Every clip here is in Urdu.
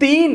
3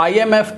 IMF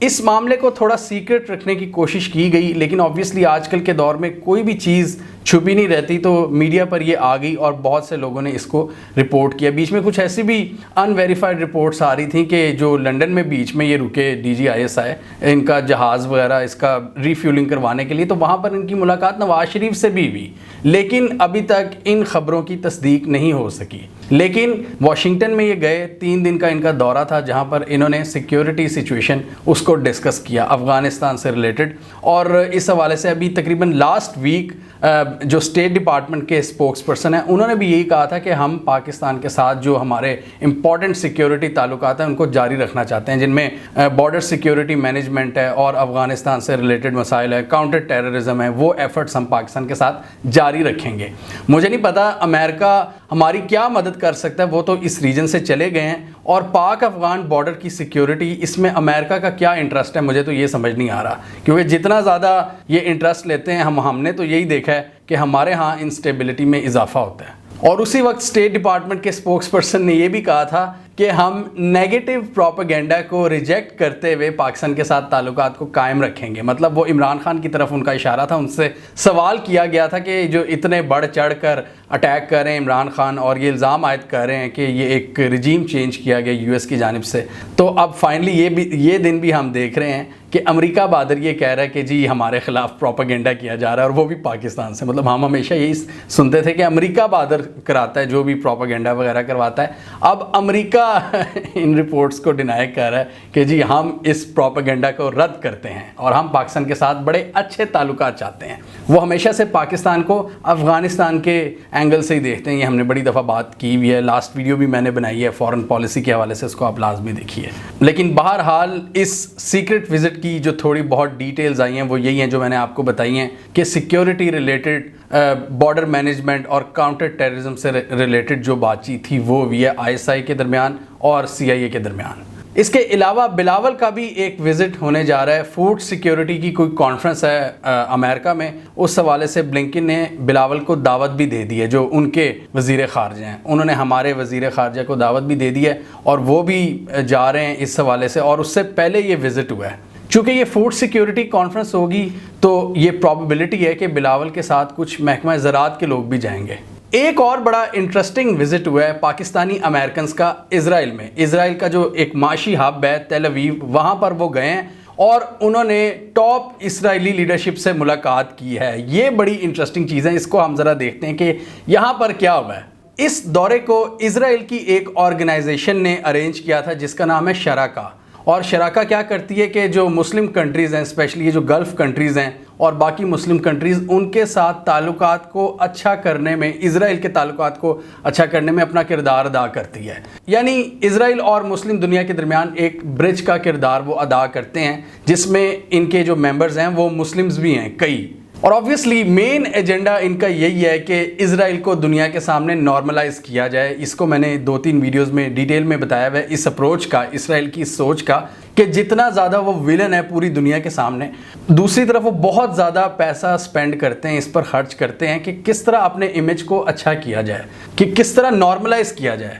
اس معاملے کو تھوڑا سیکرٹ رکھنے کی کوشش کی گئی، لیکن آبویسلی آج کل کے دور میں کوئی بھی چیز چھپی نہیں رہتی، تو میڈیا پر یہ آ گئی اور بہت سے لوگوں نے اس کو رپورٹ کیا۔ بیچ میں کچھ ایسی بھی ان ویریفائڈ رپورٹس آ رہی تھیں کہ جو لنڈن میں بیچ میں یہ رکے DGISI ان کا جہاز وغیرہ اس کا ریفیولنگ کروانے کے لیے، تو وہاں پر ان کی ملاقات نواز شریف سے بھی ہوئی، لیکن ابھی تک ان خبروں کی تصدیق نہیں ہو سکی۔ لیکن واشنگٹن میں یہ گئے، 3 دن کا ان کا دورہ تھا جہاں پر انہوں نے سیکیورٹی سچویشن اس کو ڈسکس کیا افغانستان سے ریلیٹڈ، اور اس حوالے سے ابھی تقریباً لاسٹ ویک جو اسٹیٹ ڈپارٹمنٹ کے اسپوکس پرسن ہیں انہوں نے بھی یہی کہا تھا کہ ہم پاکستان کے ساتھ جو ہمارے امپورٹنٹ سیکیورٹی تعلقات ہیں ان کو جاری رکھنا چاہتے ہیں، جن میں بارڈر سیکیورٹی مینجمنٹ ہے اور افغانستان سے ریلیٹڈ مسائل ہے، کاؤنٹر ٹیررزم ہے، وہ ایفرٹس ہم پاکستان کے ساتھ جاری رکھیں گے۔ مجھے نہیں پتا امریکہ ہماری کیا مدد کر سکتا ہے، وہ تو اس ریجن سے چلے گئے ہیں، اور پاک افغان بارڈر کی سیکیورٹی اس میں امریکہ کا کیا انٹرسٹ ہے مجھے تو یہ سمجھ نہیں آ رہا، کیونکہ جتنا زیادہ یہ انٹرسٹ لیتے ہیں ہم نے تو یہی دیکھا ہے کہ ہمارے ہاں انسٹیبلٹی میں اضافہ ہوتا ہے۔ اور اسی وقت اسٹیٹ ڈپارٹمنٹ کے اسپوکس پرسن نے یہ بھی کہا تھا کہ ہم نیگیٹو پروپیگنڈا کو ریجیکٹ کرتے ہوئے پاکستان کے ساتھ تعلقات کو قائم رکھیں گے۔ مطلب وہ عمران خان کی طرف ان کا اشارہ تھا، ان سے سوال کیا گیا تھا کہ جو اتنے بڑھ چڑھ کر اٹیک کر رہے ہیں عمران خان اور یہ الزام عائد کر رہے ہیں کہ یہ ایک رجیم چینج کیا گیا US کی جانب سے، تو اب فائنلی یہ دن بھی ہم دیکھ رہے ہیں کہ امریکہ بہادر یہ کہہ رہا ہے کہ جی ہمارے خلاف پروپیگنڈا کیا جا رہا ہے، اور وہ بھی پاکستان سے۔ مطلب ہم ہمیشہ یہی سنتے تھے کہ امریکہ بہادر کراتا ہے جو بھی پروپیگنڈا وغیرہ کرواتا ہے، اب امریکہ ان رپورٹس کو ڈینائی کر رہا ہے کہ جی ہم اس پروپیگنڈا کو رد کرتے ہیں اور ہم پاکستان کے ساتھ بڑے اچھے تعلقات چاہتے ہیں۔ وہ ہمیشہ سے پاکستان کو افغانستان کے اینگل سے ہی دیکھتے ہیں، یہ ہم نے بڑی دفعہ بات کی ہوئی ہے، لاسٹ ویڈیو بھی میں نے بنائی ہے فورن پالیسی کے حوالے سے، اس کو آپ لازمی دیکھیے۔ لیکن بہرحال اس سیکرٹ وزٹ کی جو تھوڑی بہت ڈیٹیلز آئی ہیں وہ یہی ہیں جو میں نے آپ کو بتائی ہیں کہ سیکیورٹی ریلیٹڈ بارڈر مینجمنٹ اور کاؤنٹر ٹیررزم سے ریلیٹڈ جو بات چیت تھی وہ ہوئی ہے ISI کے درمیان اور CIA کے درمیان۔ اس کے علاوہ بلاول کا بھی ایک وزٹ ہونے جا رہا ہے، فوڈ سیکیورٹی کی کوئی کانفرنس ہے امریکہ میں، اس حوالے سے بلنکن نے بلاول کو دعوت بھی دے دی ہے، جو ان کے وزیر خارجہ ہیں انہوں نے ہمارے وزیر خارجہ کو دعوت بھی دے دی ہے اور وہ بھی جا رہے ہیں اس حوالے سے، اور اس سے پہلے یہ وزٹ ہوا ہے۔ چونکہ یہ فوڈ سیکیورٹی کانفرنس ہوگی تو یہ پرابیبلٹی ہے کہ بلاول کے ساتھ کچھ محکمہ زراعت کے لوگ بھی جائیں گے۔ ایک اور بڑا انٹرسٹنگ وزٹ ہوا ہے پاکستانی امریکنز کا اسرائیل میں، اسرائیل کا جو ایک معاشی ہب ہے تیل اویو، وہاں پر وہ گئے ہیں اور انہوں نے ٹاپ اسرائیلی لیڈرشپ سے ملاقات کی ہے۔ یہ بڑی انٹرسٹنگ چیز ہے، اس کو ہم ذرا دیکھتے ہیں کہ یہاں پر کیا ہوا ہے۔ اس دورے کو اسرائیل کی ایک آرگنائزیشن نے ارینج کیا تھا جس کا نام ہے شراکہ، اور شراکہ کیا کرتی ہے کہ جو مسلم کنٹریز ہیں، اسپیشلی یہ جو گلف کنٹریز ہیں اور باقی مسلم کنٹریز، ان کے ساتھ تعلقات کو اچھا کرنے میں، اسرائیل کے تعلقات کو اچھا کرنے میں اپنا کردار ادا کرتی ہے۔ یعنی اسرائیل اور مسلم دنیا کے درمیان ایک برج کا کردار وہ ادا کرتے ہیں، جس میں ان کے جو ممبرز ہیں وہ مسلمز بھی ہیں کئی، اور آبویسلی مین ایجنڈا ان کا یہی ہے کہ اسرائیل کو دنیا کے سامنے نارملائز کیا جائے۔ اس کو میں نے 2-3 ویڈیوز میں ڈیٹیل میں بتایا ہوا ہے، اس اپروچ کا، اسرائیل کی اس سوچ کا کہ جتنا زیادہ وہ ویلن ہے پوری دنیا کے سامنے، دوسری طرف وہ بہت زیادہ پیسہ سپینڈ کرتے ہیں، اس پر خرچ کرتے ہیں کہ کس طرح اپنے امیج کو اچھا کیا جائے، کہ کس طرح نارملائز کیا جائے۔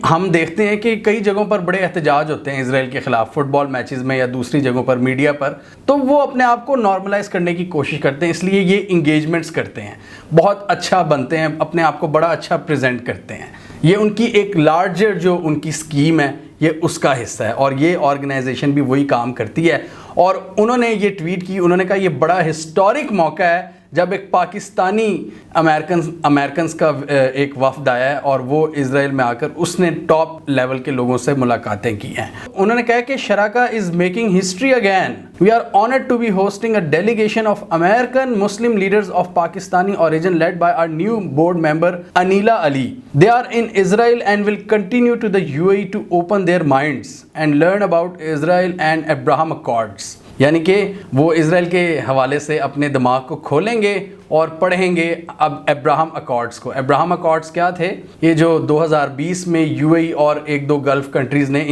ہم دیکھتے ہیں کہ کئی جگہوں پر بڑے احتجاج ہوتے ہیں اسرائیل کے خلاف، فٹ بال میچز میں یا دوسری جگہوں پر میڈیا پر، تو وہ اپنے آپ کو نارملائز کرنے کی کوشش کرتے ہیں، اس لیے یہ انگیجمنٹس کرتے ہیں، بہت اچھا بنتے ہیں، اپنے آپ کو بڑا اچھا پریزنٹ کرتے ہیں۔ یہ ان کی ایک لارجر جو ان کی اسکیم ہے یہ اس کا حصہ ہے، اور یہ آرگنائزیشن بھی وہی کام کرتی ہے۔ اور انہوں نے یہ ٹویٹ کی، انہوں نے کہا یہ بڑا ہسٹورک موقع ہے جب ایک پاکستانی امریکنز کا ایک وفد آیا ہے اور وہ اسرائیل میں آ کر اس نے ٹاپ لیول کے لوگوں سے ملاقاتیں کی ہیں۔ انہوں نے کہا کہ شراکہ is making history again, we are honoured to be hosting a delegation of American Muslim leaders of Pakistani origin led by our new board member Anila Ali. They are in Israel and will continue to the UAE to open their minds and learn about Israel and Abraham Accords. یعنی کہ وہ اسرائیل کے حوالے سے اپنے دماغ کو کھولیں گے اور پڑھیں گے اب ابراہم اکارڈز کو۔ ابراہم اکارڈز کیا تھے؟ یہ جو 2020 میں UAE اور 1-2 گلف کنٹریز نے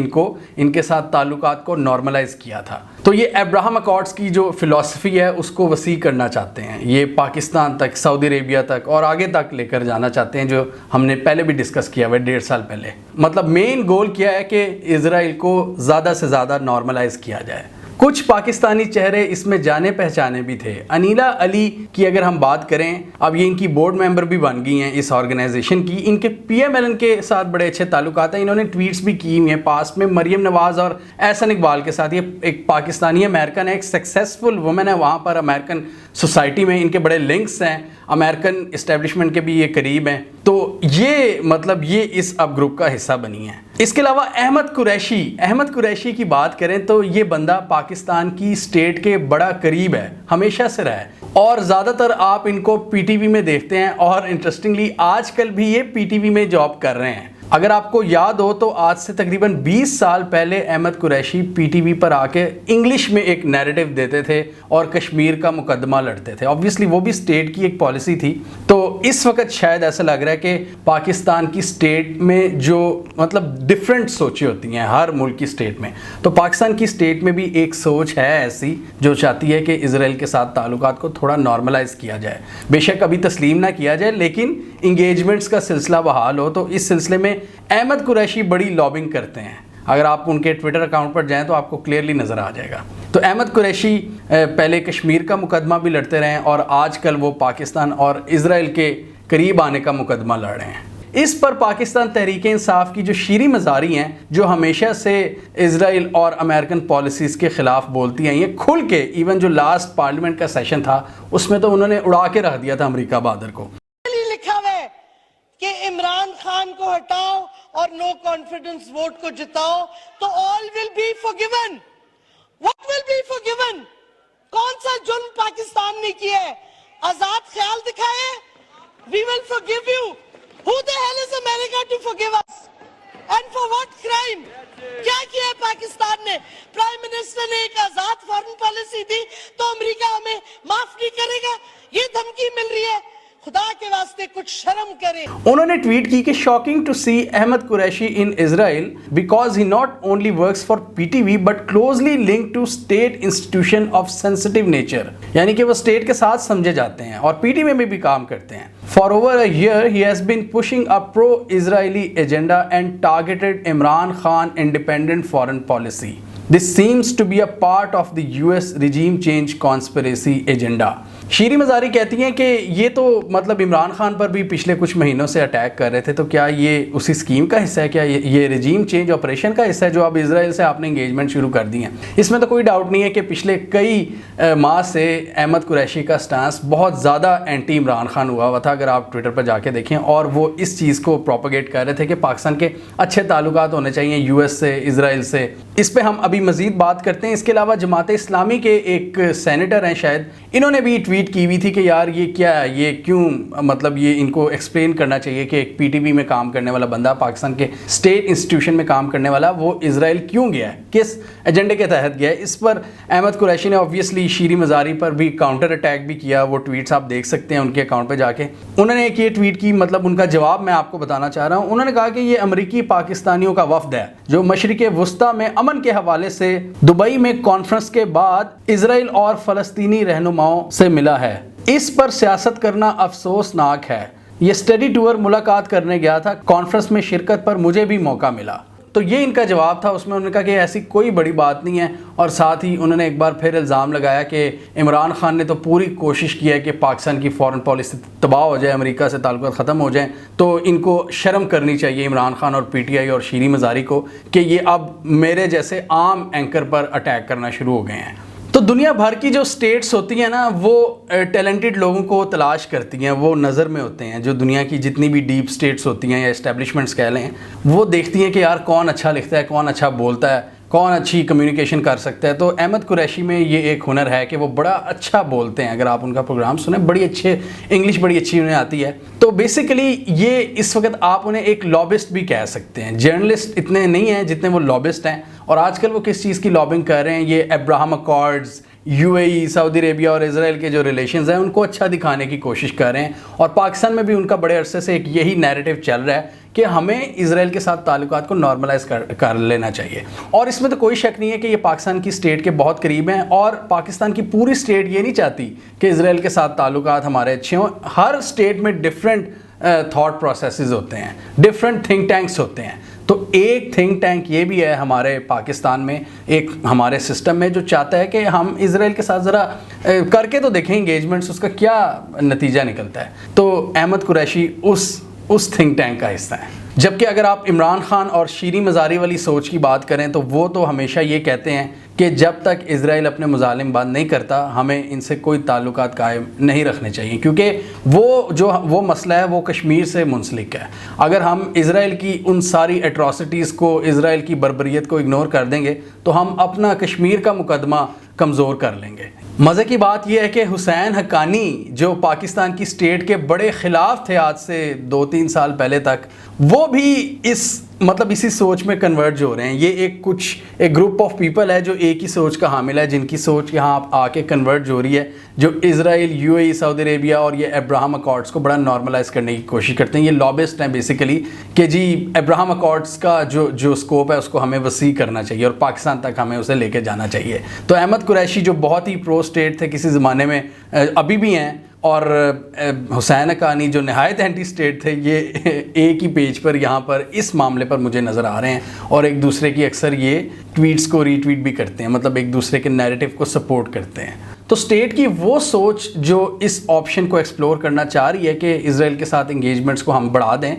ان کے ساتھ تعلقات کو نارملائز کیا تھا۔ تو یہ ابراہم اکارڈز کی جو فلسفی ہے اس کو وسیع کرنا چاہتے ہیں، یہ پاکستان تک، سعودی عربیہ تک اور آگے تک لے کر جانا چاہتے ہیں، جو ہم نے پہلے بھی ڈسکس کیا ہوا ہے 1.5 سال پہلے۔ مطلب مین گول کیا ہے کہ اسرائیل کو زیادہ سے زیادہ نارملائز کیا جائے، کچھ پاکستانی چہرے اس میں جانے پہچانے بھی تھے. انیلا علی کی اگر ہم بات کریں, اب یہ ان کی بورڈ ممبر بھی بن گئی ہیں اس آرگنائزیشن کی. ان کے پی ایم ایل این کے ساتھ بڑے اچھے تعلقات ہیں. انہوں نے ٹویٹس بھی کی ہوئی ہیں پاسٹ میں مریم نواز اور احسن اقبال کے ساتھ. یہ ایک پاکستانی امریکن ہے, ایک سکسیسفل وومن ہے وہاں پر امریکن سوسائٹی میں. ان کے بڑے لنکس ہیں امریکن اسٹیبلشمنٹ کے بھی, یہ قریب ہیں. تو یہ مطلب یہ اس اب گروپ کا حصہ بنی ہے. اس کے علاوہ احمد قریشی کی بات کریں تو یہ بندہ پاکستان کی اسٹیٹ کے بڑا قریب ہے, ہمیشہ سے رہا ہے, اور زیادہ تر آپ ان کو پی ٹی وی میں دیکھتے ہیں, اور انٹرسٹنگلی آج کل بھی یہ پی ٹی وی میں جاب کر رہے ہیں. اگر آپ کو یاد ہو تو آج سے تقریباً 20 سال پہلے Ahmad Qureshi P T V پر آ کے انگلش میں ایک نیریٹو دیتے تھے اور کشمیر کا مقدمہ لڑتے تھے. آبویسلی وہ بھی اسٹیٹ کی ایک پالیسی تھی. تو اس وقت شاید ایسا لگ رہا ہے کہ پاکستان کی اسٹیٹ میں جو مطلب ڈفرینٹ سوچیں ہوتی ہیں ہر ملک کی اسٹیٹ میں, تو پاکستان کی اسٹیٹ میں بھی ایک سوچ ہے ایسی جو چاہتی ہے کہ اسرائیل کے ساتھ تعلقات کو تھوڑا نارملائز کیا جائے. بے شک ابھی تسلیم نہ کیا جائے, لیکن انگیجمنٹس کا سلسلہ بحال ہو. تو اس سلسلے میں احمد قریشی بڑی لابنگ کرتے ہیں. اگر آپ ان کے ٹویٹر اکاؤنٹ پر جائیں تو آپ کو کلیئرلی نظر آ جائے گا. تو احمد قریشی پہلے کشمیر کا مقدمہ بھی لڑتے رہے ہیں, اور آج کل وہ پاکستان اور اسرائیل کے قریب آنے کا مقدمہ لڑ رہے ہیں. اس پر پاکستان تحریک انصاف کی جو شیریں مزاری ہیں, جو ہمیشہ سے اسرائیل اور امریکن پالیسیز کے خلاف بولتی ہیں, یہ کھل کے ایون جو لاسٹ پارلیمنٹ کا سیشن تھا اس میں تو انہوں نے اڑا کے رکھ دیا تھا امریکہ بہادر کو. لکھا ہوا ہے کہ عمران خان کو ہٹاؤ اور نو کانفیڈنس ووٹ کو جتاؤ تو all will be forgiven. What will be forgiven? کون سا جرم پاکستان نے کیا ہے؟ آزاد خیال دکھائے. We will forgive you. Who the hell is America to forgive us? And for what crime? کیا کیا ہے پاکستان نے؟ پرائم منسٹر نے ایک آزاد فارن پالیسی دی تو امریکہ ہمیں معاف نہیں کرے گا. یہ دھمکی مل رہی ہے. خدا کے واسطے کچھ شرم کرے. انہوں نے ٹویٹ کی کہ shocking to see Ahmed Qureshi in Israel because he not only works for P T V but closely linked to state institution of sensitive nature. یعنی کہ وہ اسٹیٹ کے ساتھ سمجھے جاتے ہیں اور پی ٹی وی میں بھی کام کرتے ہیں. For over a year he has been pushing a pro Israeli agenda and targeted Imran Khan independent foreign policy. This seems to be a part of the US regime change conspiracy agenda. Shireen Mazari کہتی ہیں کہ یہ تو مطلب عمران خان پر بھی پچھلے کچھ مہینوں سے اٹیک کر رہے تھے, تو کیا یہ اسی اسکیم کا حصہ ہے؟ کیا یہ رجیم چینج آپریشن کا حصہ ہے جو اب اسرائیل سے آپ نے انگیجمنٹ شروع کر دی ہیں؟ اس میں تو کوئی ڈاؤٹ نہیں ہے کہ پچھلے کئی ماہ سے احمد قریشی کا سٹانس بہت زیادہ اینٹی عمران خان ہوا تھا. اگر آپ ٹویٹر پر جا کے دیکھیں, اور وہ اس چیز کو پروپیگیٹ کر رہے تھے کہ پاکستان کے اچھے تعلقات ہونے چاہیے یو ایس سے, اسرائیل سے. اس پہ ہم ابھی مزید بات کرتے ہیں. اس کے علاوہ جماعت اسلامی کے ایک سینیٹر ہیں شاید, انہوں نے بھی ٹویٹ کی ہوئی تھی کہ یار یہ کیا ہے, یہ کیوں, مطلب یہ ان کو ایکسپلین کرنا چاہیے کہ ایک پی ٹی وی میں کام کرنے والا بندہ, پاکستان کے اسٹیٹ انسٹیٹیوشن میں کام کرنے والا, وہ اسرائیل کیوں گیا ہے, کس ایجنڈے کے تحت گیا ہے. اس پر احمد قریشی نے آبویسلی شیریں مزاری پر بھی کاؤنٹر اٹیک بھی کیا. وہ ٹویٹس آپ دیکھ سکتے ہیں ان کے اکاؤنٹ پہ جا کے. انہوں نے ایک یہ ٹویٹ کی, مطلب ان کا جواب میں آپ کو بتانا چاہ رہا ہوں. انہوں نے کہا کہ یہ امریکی پاکستانیوں کا وفد ہے جو مشرق وسطیٰ میں امن کے حوالے سے دبئی میں کانفرنس کے بعد اسرائیل اور فلسطینی رہنماؤں سے ملا ہے. اس پر سیاست کرنا افسوسناک ہے. یہ اسٹڈی ٹور ملاقات کرنے گیا تھا, کانفرنس میں شرکت پر مجھے بھی موقع ملا. تو یہ ان کا جواب تھا. اس میں انہوں نے کہا کہ ایسی کوئی بڑی بات نہیں ہے, اور ساتھ ہی انہوں نے ایک بار پھر الزام لگایا کہ عمران خان نے تو پوری کوشش کی ہے کہ پاکستان کی فارن پالیسی تباہ ہو جائے, امریکہ سے تعلقات ختم ہو جائیں. تو ان کو شرم کرنی چاہیے عمران خان اور پی ٹی آئی اور شیریں مزاری کو کہ یہ اب میرے جیسے عام اینکر پر اٹیک کرنا شروع ہو گئے ہیں. تو دنیا بھر کی جو سٹیٹس ہوتی ہیں نا, وہ ٹیلنٹڈ لوگوں کو تلاش کرتی ہیں, وہ نظر میں ہوتے ہیں. جو دنیا کی جتنی بھی ڈیپ سٹیٹس ہوتی ہیں یا اسٹیبلشمنٹس کہہ لیں, وہ دیکھتی ہیں کہ یار کون اچھا لکھتا ہے, کون اچھا بولتا ہے, کون اچھی کمیونیکیشن کر سکتا ہے. تو احمد قریشی میں یہ ایک ہنر ہے کہ وہ بڑا اچھا بولتے ہیں. اگر آپ ان کا پروگرام سنیں, بڑی اچھے انگلش بڑی اچھی انہیں آتی ہے. تو بیسیکلی یہ اس وقت آپ انہیں ایک لابسٹ بھی کہہ سکتے ہیں. جرنلسٹ اتنے نہیں ہیں جتنے وہ لابسٹ ہیں. اور آج کل وہ کس چیز کی لابنگ کر رہے ہیں, یہ ابراہم اکارڈز, یو اے ای, سعودی عربیہ اور اسرائیل کے جو ریلیشنز ہیں ان کو اچھا دکھانے کی کوشش کر رہے ہیں. اور پاکستان میں بھی ان کا بڑے عرصے سے ایک یہی نیریٹو چل رہا ہے کہ ہمیں اسرائیل کے ساتھ تعلقات کو نارملائز کر لینا چاہیے. اور اس میں تو کوئی شک نہیں ہے کہ یہ پاکستان کی اسٹیٹ کے بہت قریب ہیں, اور پاکستان کی پوری اسٹیٹ یہ نہیں چاہتی کہ اسرائیل کے ساتھ تعلقات ہمارے اچھے ہوں. ہر اسٹیٹ میں ڈفرینٹ تھاٹ پروسیسز ہوتے ہیں, ڈفرینٹ تھنک ٹینکس ہوتے ہیں. تو ایک تھنک ٹینک یہ بھی ہے ہمارے پاکستان میں، ایک ہمارے سسٹم میں، جو چاہتا ہے کہ ہم اسرائیل کے ساتھ ذرا کر کے تو دیکھیں انگیجمنٹس، اس کا کیا نتیجہ نکلتا ہے۔ تو احمد قریشی اس تھنک ٹینک کا حصہ ہے۔ جبکہ اگر آپ عمران خان اور شیریں مزاری والی سوچ کی بات کریں تو وہ تو ہمیشہ یہ کہتے ہیں کہ جب تک اسرائیل اپنے مظالم بند نہیں کرتا ہمیں ان سے کوئی تعلقات قائم نہیں رکھنے چاہیے، کیونکہ وہ مسئلہ ہے وہ کشمیر سے منسلک ہے۔ اگر ہم اسرائیل کی ان ساری ایٹراسٹیز کو، اسرائیل کی بربریت کو اگنور کر دیں گے تو ہم اپنا کشمیر کا مقدمہ کمزور کر لیں گے۔ مزے کی بات یہ ہے کہ حسین حقانی جو پاکستان کی سٹیٹ کے بڑے خلاف تھے آج سے 2-3 سال پہلے تک، وہ بھی اسی سوچ میں کنورج ہو رہے ہیں۔ یہ ایک گروپ آف پیپل ہے جو ایک ہی سوچ کا حامل ہے، جن کی سوچ یہاں آ کے کنورج ہو رہی ہے، جو اسرائیل، یو اے ای، سعودی عربیہ اور یہ ابراہم اکارڈز کو بڑا نارملائز کرنے کی کوشش کرتے ہیں۔ یہ لابسٹ ہیں بیسیکلی کہ جی ابراہم اکارڈز کا جو سکوپ ہے اس کو ہمیں وسیع کرنا چاہیے اور پاکستان تک ہمیں اسے لے کے جانا چاہیے۔ تو احمد قریشی جو بہت ہی پرو اسٹیٹ تھے کسی زمانے میں، ابھی بھی ہیں، اور حسین حقانی جو نہایت اینٹی اسٹیٹ تھے، یہ ایک ہی پیج پر یہاں پر اس معاملے پر مجھے نظر آ رہے ہیں، اور ایک دوسرے کی اکثر یہ ٹویٹس کو ری ٹویٹ بھی کرتے ہیں، مطلب ایک دوسرے کے نیریٹو کو سپورٹ کرتے ہیں۔ تو اسٹیٹ کی وہ سوچ جو اس آپشن کو ایکسپلور کرنا چاہ رہی ہے کہ اسرائیل کے ساتھ انگیجمنٹس کو ہم بڑھا دیں،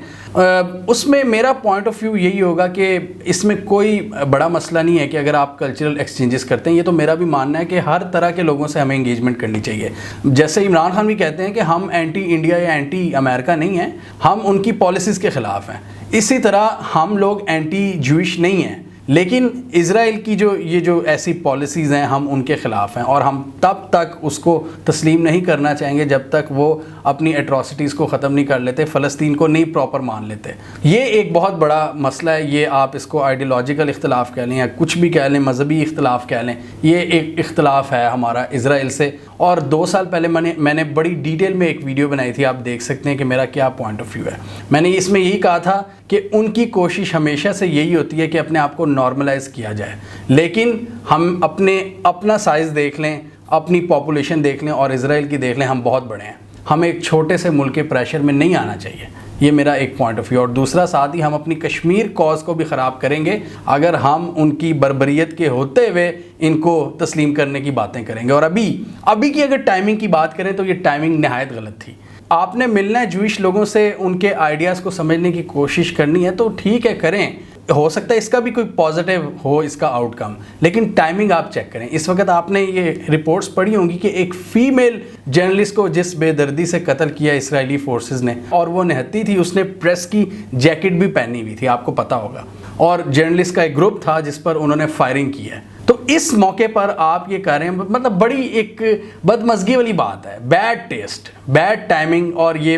اس میں میرا پوائنٹ آف ویو یہی ہوگا کہ اس میں کوئی بڑا مسئلہ نہیں ہے کہ اگر آپ کلچرل ایکسچینجز کرتے ہیں۔ یہ تو میرا بھی ماننا ہے کہ ہر طرح کے لوگوں سے ہمیں انگیجمنٹ کرنی چاہیے۔ جیسے عمران خان بھی کہتے ہیں کہ ہم اینٹی انڈیا یا اینٹی امریکہ نہیں ہیں، ہم ان کی پالیسیز کے خلاف ہیں۔ اسی طرح ہم لوگ اینٹی جوئش نہیں ہیں، لیکن اسرائیل کی جو ایسی پالیسیز ہیں ہم ان کے خلاف ہیں، اور ہم تب تک اس کو تسلیم نہیں کرنا چاہیں گے جب تک وہ اپنی ایٹراسٹیز کو ختم نہیں کر لیتے، فلسطین کو نہیں پراپر مان لیتے۔ یہ ایک بہت بڑا مسئلہ ہے، یہ آپ اس کو آئیڈیالوجیکل اختلاف کہہ لیں یا کچھ بھی کہہ لیں، مذہبی اختلاف کہہ لیں، یہ ایک اختلاف ہے ہمارا اسرائیل سے۔ اور 2 سال پہلے میں نے بڑی ڈیٹیل میں ایک ویڈیو بنائی تھی، آپ دیکھ سکتے ہیں کہ میرا کیا پوائنٹ آف ویو ہے۔ میں نے اس میں یہی کہا تھا کہ ان کی کوشش ہمیشہ سے یہی ہوتی ہے کہ اپنے آپ کو نارملائز کیا جائے، لیکن ہم اپنا سائز دیکھ لیں، اپنی پاپولیشن دیکھ لیں اور اسرائیل کی دیکھ لیں، ہم بہت بڑے ہیں، ہمیں ایک چھوٹے سے ملک کے پریشر میں نہیں آنا چاہیے۔ یہ میرا ایک پوائنٹ آف ویو۔ اور دوسرا ساتھ ہی ہم اپنی کشمیر کاز کو بھی خراب کریں گے اگر ہم ان کی بربریت کے ہوتے ہوئے ان کو تسلیم کرنے کی باتیں کریں گے۔ اور ابھی کی اگر ٹائمنگ کی بات کریں تو یہ ٹائمنگ نہایت غلط تھی۔ آپ نے ملنا ہے جوئش لوگوں سے، ان کے آئیڈیاز کو سمجھنے کی کوشش کرنی ہے تو ٹھیک ہے، کریں، ہو سکتا ہے اس کا بھی کوئی پازیٹیو ہو اس کا آؤٹ کم، لیکن ٹائمنگ آپ چیک کریں۔ اس وقت آپ نے یہ رپورٹس پڑھی ہوں گی کہ ایک فیمیل جرنلسٹ کو جس بے دردی سے قتل کیا اسرائیلی فورسز نے، اور وہ نہتی تھی، اس نے پریس کی جیکٹ بھی پہنی ہوئی تھی، آپ کو پتا ہوگا، اور جرنلسٹ کا ایک گروپ تھا جس پر انہوں نے فائرنگ کی ہے۔ تو اس موقع پر آپ یہ کہہ رہے ہیں، مطلب بڑی ایک بدمزگی والی بات ہے، بیڈ ٹیسٹ، بیڈ ٹائمنگ، اور یہ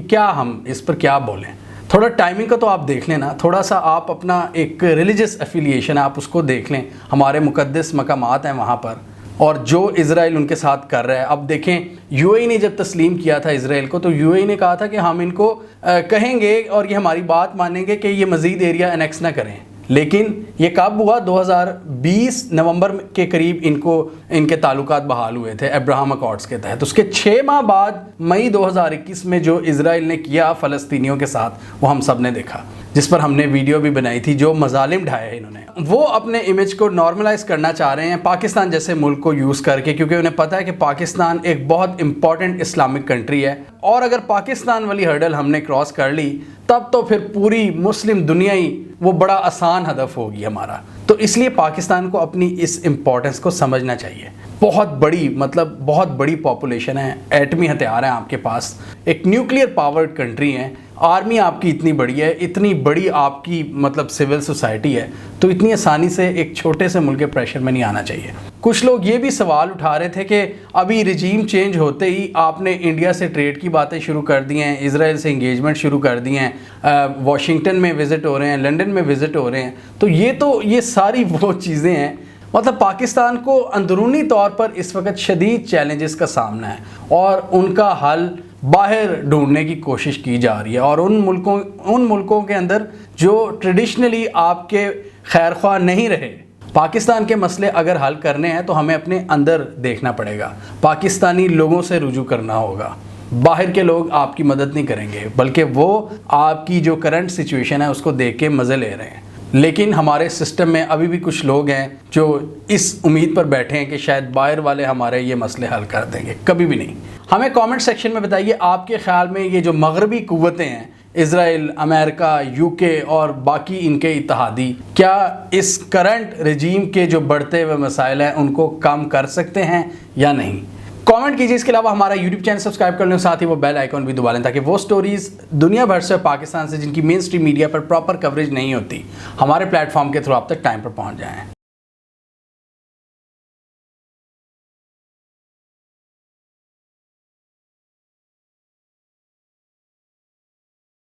کیا ہم اس پر کیا بولیں؟ تھوڑا ٹائمنگ کا تو آپ دیکھ لیں نا، تھوڑا سا آپ اپنا ایک ریلیجس افیلیشن ہے آپ اس کو دیکھ لیں، ہمارے مقدس مقامات ہیں وہاں پر، اور جو اسرائیل ان کے ساتھ کر رہا ہے۔ اب دیکھیں، یو اے ای نے جب تسلیم کیا تھا اسرائیل کو تو یو اے ای نے کہا تھا کہ ہم ان کو کہیں گے اور یہ ہماری بات مانیں گے کہ یہ مزید ایریا انیکس نہ کریں، لیکن یہ کب ہوا؟ 2020 نومبر کے قریب ان کے تعلقات بحال ہوئے تھے ابراہم اکارڈز کے تحت۔ اس کے 6 ماہ بعد مئی 2021 میں جو اسرائیل نے کیا فلسطینیوں کے ساتھ، وہ ہم سب نے دیکھا، جس پر ہم نے ویڈیو بھی بنائی تھی، جو مظالم ڈھائے انہوں نے۔ وہ اپنے امیج کو نارملائز کرنا چاہ رہے ہیں پاکستان جیسے ملک کو یوز کر کے، کیونکہ انہیں پتہ ہے کہ پاکستان ایک بہت امپورٹنٹ اسلامک کنٹری ہے، اور اگر پاکستان والی ہرڈل ہم نے کراس کر لی تب تو پھر پوری مسلم دنیا ہی وہ بڑا آسان ہدف ہوگی ہمارا۔ تو اس لیے پاکستان کو اپنی اس امپورٹنس کو سمجھنا چاہیے۔ بہت بڑی پاپولیشن ہے، ایٹمی ہتھیار ہیں آپ کے پاس، ایک نیوکلیئر پاورڈ کنٹری ہے، آرمی آپ کی اتنی بڑی ہے، اتنی بڑی آپ کی سول سوسائٹی ہے، تو اتنی آسانی سے ایک چھوٹے سے ملک کے پریشر میں نہیں آنا چاہیے۔ کچھ لوگ یہ بھی سوال اٹھا رہے تھے کہ ابھی رجیم چینج ہوتے ہی آپ نے انڈیا سے ٹریڈ کی باتیں شروع کر دی ہیں، اسرائیل سے انگیجمنٹ شروع کر دی ہیں، واشنگٹن میں وزٹ ہو رہے ہیں، لنڈن میں وزٹ ہو رہے ہیں، تو یہ ساری وہ چیزیں ہیں، پاکستان کو اندرونی طور پر اس وقت شدید چیلنجز کا سامنا ہے، اور ان کا حل باہر ڈھونڈنے کی کوشش کی جا رہی ہے، اور ان ملکوں کے اندر جو ٹریڈیشنلی آپ کے خیر خواہ نہیں رہے۔ پاکستان کے مسئلے اگر حل کرنے ہیں تو ہمیں اپنے اندر دیکھنا پڑے گا، پاکستانی لوگوں سے رجوع کرنا ہوگا، باہر کے لوگ آپ کی مدد نہیں کریں گے، بلکہ وہ آپ کی جو کرنٹ سچویشن ہے اس کو دیکھ کے مزے لے رہے ہیں۔ لیکن ہمارے سسٹم میں ابھی بھی کچھ لوگ ہیں جو اس امید پر بیٹھے ہیں کہ شاید باہر والے ہمارے یہ مسئلے حل کر دیں گے، کبھی بھی نہیں۔ ہمیں کامنٹ سیکشن میں بتائیے آپ کے خیال میں یہ جو مغربی قوتیں ہیں، اسرائیل، امریکہ، UK اور باقی ان کے اتحادی، کیا اس کرنٹ رجیم کے جو بڑھتے ہوئے مسائل ہیں ان کو کم کر سکتے ہیں یا نہیں؟ کامنٹ کیجیے۔ اس کے علاوہ ہمارا یوٹیوب چینل سبسکرائب کر لیں، ساتھ ہی وہ بیل آئیکن بھی دبا لیں تاکہ وہ سٹوریز دنیا بھر سے، پاکستان سے، جن کی مین اسٹریم میڈیا پر پراپر کوریج نہیں ہوتی، ہمارے پلیٹ فارم کے تھرو آپ تک ٹائم پر پہنچ جائیں۔